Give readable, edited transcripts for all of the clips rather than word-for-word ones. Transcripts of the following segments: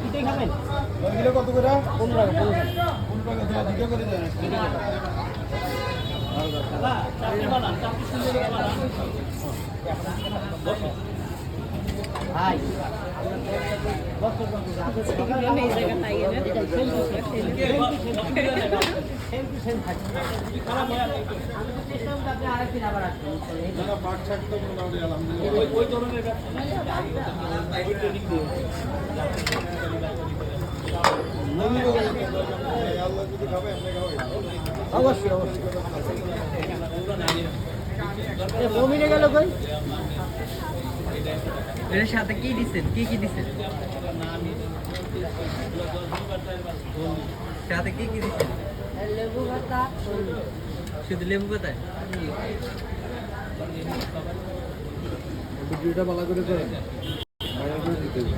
এটাই খাবেন এগুলো কত করে? 15 টাকা 15 টাকা দিকে করে দেন। দাদা চাকরি বানান চাকরি সুন্দর করে বানান ভাই পাট শাক তো মোটামুটি আলহামদুলিল্লাহ। আল্লাহ যদি খাবে আপনি খাবেন। অবশ্যই অবশ্যই মমিনে গেল কই এর সাথে কি দিছেন কি কি দিছেন সাথে কি কি দিছেন লেবু পাতা শুধু লেবু পাতা ভিডিওটা ভালো করে করেন। ভাইরাল করে দিতে হবে।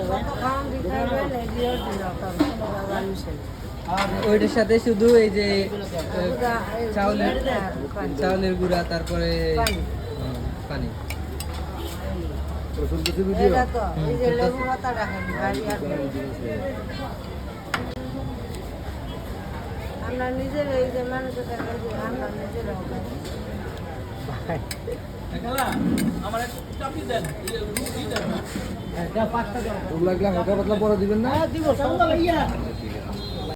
কত খাওয়ান দিতে হবে লেডিও দিল ওইটার সাথে শুধু এই যে চাউলের গুঁড়া তারপরে পানি প্রথম কিছু ভিডিও এটা তো এই যে লেবু পাতা রাখেন গাড়ি আর আমরা নিজের এই যে মানুষের কাছে আমরা নিজের আমার চাকরি দেন রুটি দেন 5 টাকা তোমরা এগুলা হালকা পাতলা পরে দিবেন না? দিব সন্ধ্যা ইয়া